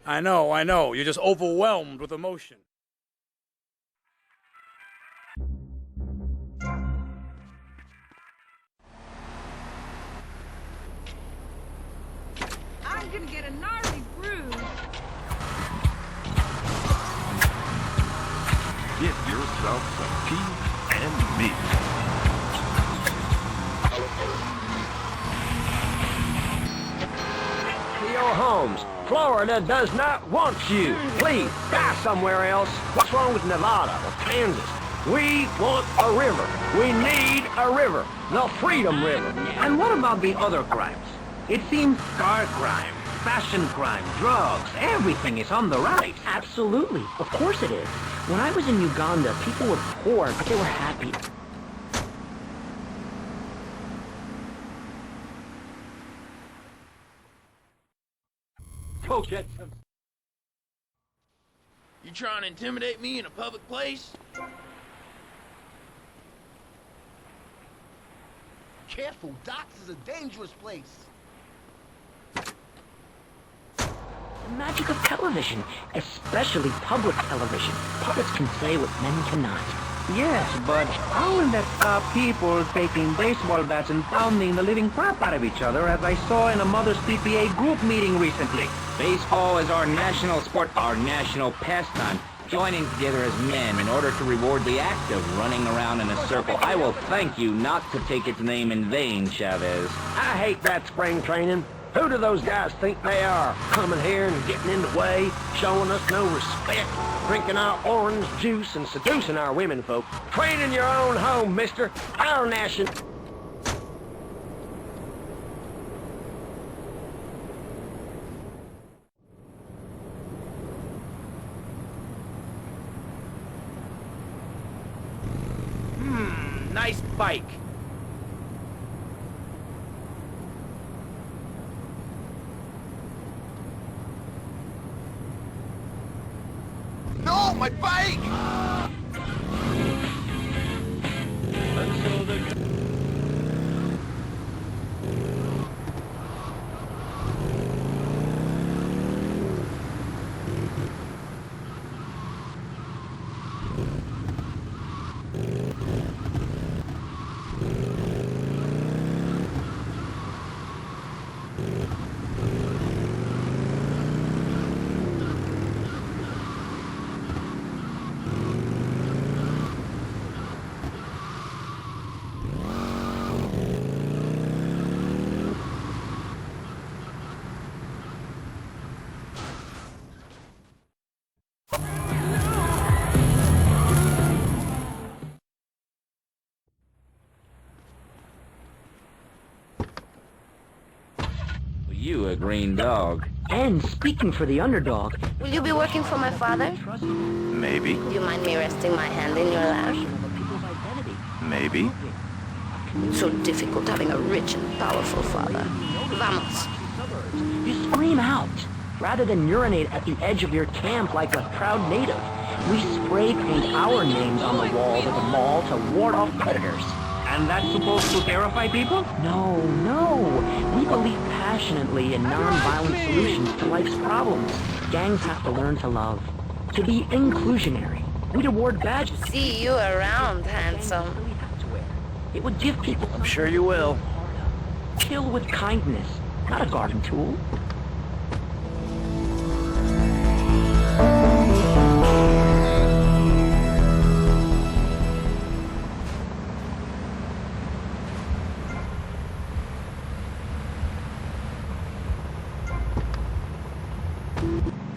I know. You're just overwhelmed with emotion. I'm gonna get a gnarly bruise. Get yourself some peas and meat. Theo Holmes, Florida does not want you. Please, die somewhere else. What's wrong with Nevada or Kansas? We want a river. We need a river. The Freedom River. And what about the other crimes? It seems car crime, fashion crime, drugs, everything is on the rise. Absolutely. Of course it is. When I was in Uganda, people were poor, but they were happy. Go get some. You trying to intimidate me in a public place? Careful, Doc's is a dangerous place. The magic of television, especially public television. Puppets can say what men cannot. Yes, but how will that stop people taking baseball bats and pounding the living crap out of each other, as I saw in a Mother's PPA group meeting recently? Baseball is our national sport, our national pastime. Joining together as men in order to reward the act of running around in a circle. I will thank you not to take its name in vain, Chavez. I hate that spring training. Who do those guys think they are? Coming here and getting in the way, showing us no respect, drinking our orange juice and seducing our women folk. Train in your own home, mister. Our nation... Nice bike. No, my bike! You a green dog. And speaking for the underdog... Will you be working for my father? Maybe. Do you mind me resting my hand in your lap? Maybe. It's so difficult having a rich and powerful father. Vamos. You scream out, rather than urinate at the edge of your camp like a proud native. We spray paint our names on the walls of the mall to ward off predators. And that's supposed to terrify people? No. We believe passionately in non-violent solutions to life's problems. Gangs have to learn to love, to be inclusionary. We'd award badges. See you around, handsome. It would give people... I'm sure you will. Kill with kindness, not a garden tool.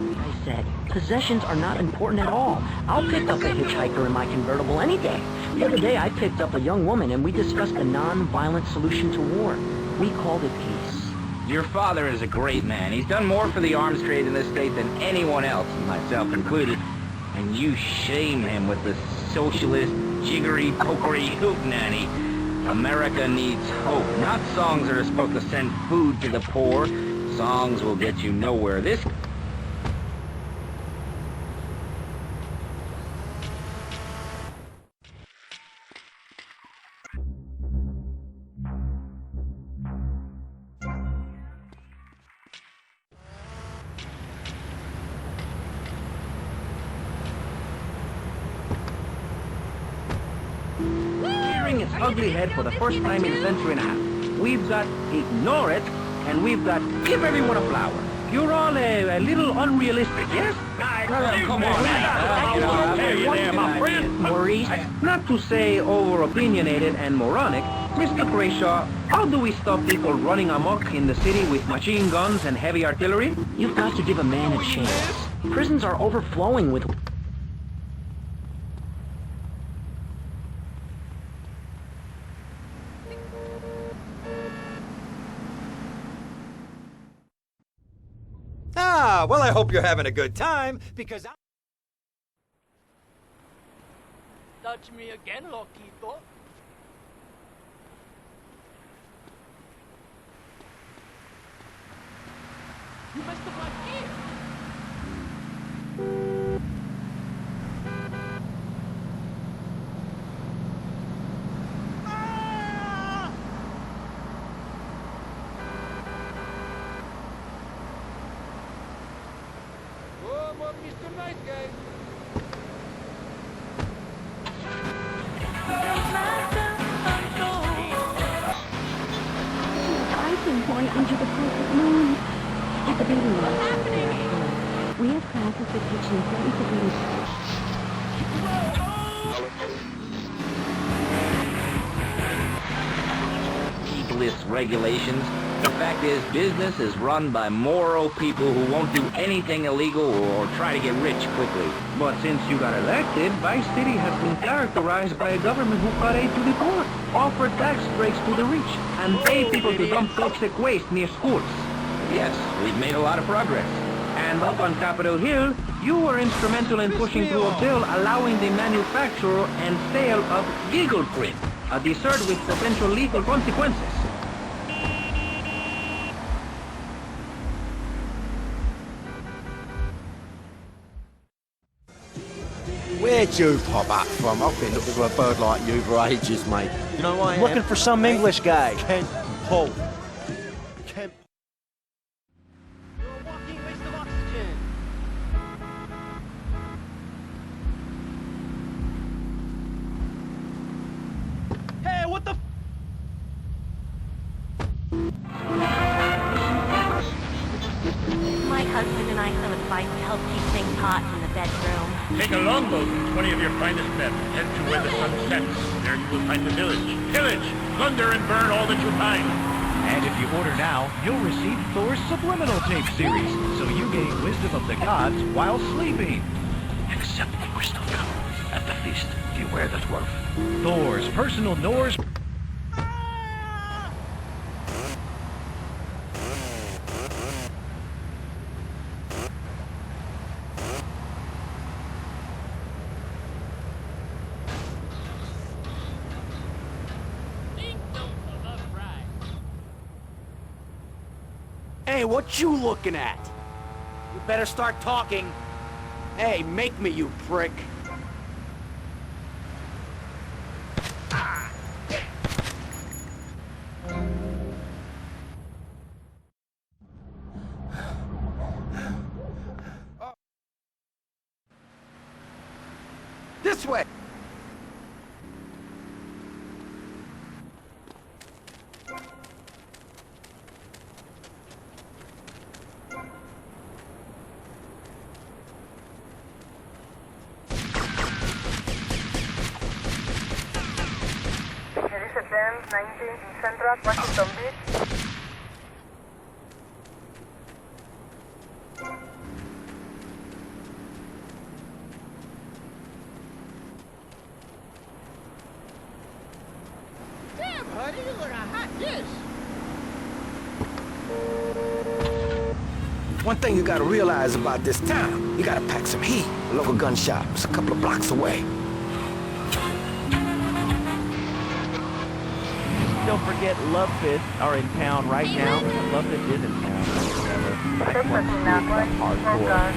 I said, possessions are not important at all. I'll pick up a hitchhiker in my convertible any day. The other day I picked up a young woman and we discussed a non-violent solution to war. We called it peace. Your father is a great man. He's done more for the arms trade in this state than anyone else, myself included. And you shame him with the socialist, jiggery, pokery hootenanny. America needs hope, not songs that are supposed to send food to the poor. Songs will get you nowhere. This... ugly head for the first time in a century and a half. We've got ignore it, and we've got give everyone a flower. You're all a little unrealistic, yes? Come on, Maurice? Not to say over-opinionated and moronic, Mr. Grayshaw, how do we stop people running amok in the city with machine guns and heavy artillery? You've got to give a man a chance. Prisons are overflowing with... Ah, well, I hope you're having a good time, because I... Touch me again, Loquito. You messed up my gear. Mr. Nice Guy. I've been born into the perfect moon. At the baby room. What's happening? We have classes that teach you important things. Heedless regulations. The fact is, business is run by moral people who won't do anything illegal or try to get rich quickly. But since you got elected, Vice City has been characterized by a government who cut aid to the poor, offered tax breaks to the rich, and paid people to dump toxic waste near schools. Yes, we've made a lot of progress. And up on Capitol Hill, you were instrumental in pushing through a bill allowing the manufacture and sale of Giggle Print, a dessert with potential lethal consequences. Where'd you pop up from? I've been looking for a bird like you for ages, mate. You know why I am? Looking for some English guy. Kent Paul. Kent. You're a walking waste of oxygen. Hey, what the? My husband and I have advice to help keep things hot in the bedroom. Take a longboat and 20 of your finest men. Head to where the sun sets. There you will find the village. Pillage, plunder, and burn all that you find. And if you order now, you'll receive Thor's Subliminal Tape series, so you gain wisdom of the gods while sleeping. Except the crystal cup. At the feast, do you wear the dwarf? Thor's personal Norse... Hey, what you looking at? You better start talking. Hey, make me, you prick. This way! Benz 90 in Central Washington Beach. Damn, honey, you look a hot dish. One thing you gotta realize about this town, you gotta pack some heat. A local gun shop is a couple of blocks away. Don't forget Love Fist are in town right now. Love Fist is in town. Hardcore.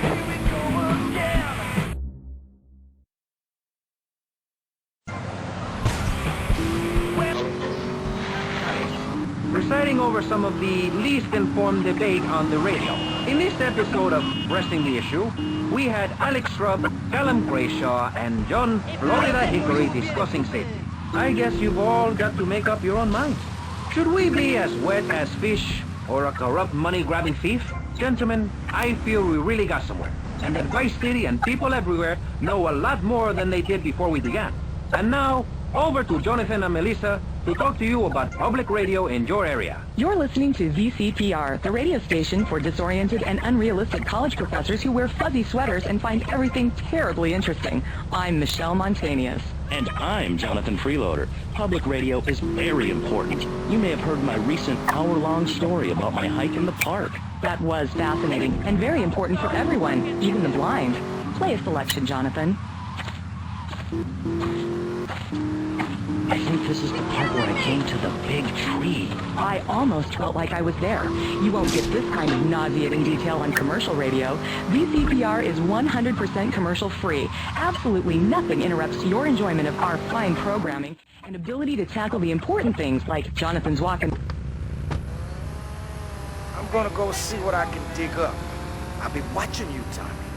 Presiding over some of the least informed debate on the radio. In this episode of Pressing the Issue, we had Alex Shrub, Callum Grayshaw, and John Florida Hickory discussing safety. I guess you've all got to make up your own minds. Should we be as wet as fish or a corrupt money-grabbing thief? Gentlemen, I feel we really got somewhere. And that Vice City and people everywhere know a lot more than they did before we began. And now, over to Jonathan and Melissa to talk to you about public radio in your area. You're listening to VCPR, the radio station for disoriented and unrealistic college professors who wear fuzzy sweaters and find everything terribly interesting. I'm Michelle Montañez. And I'm Jonathan Freeloader. Public radio is very important. You may have heard my recent hour-long story about my hike in the park. That was fascinating and very important for everyone, even the blind. Play a selection, Jonathan. I think this is the part where I came to the big tree. I almost felt like I was there. You won't get this kind of nauseating detail on commercial radio. VCPR is 100% commercial free. Absolutely nothing interrupts your enjoyment of our fine programming and ability to tackle the important things like Jonathan's walk and... I'm gonna go see what I can dig up. I'll be watching you, Tommy.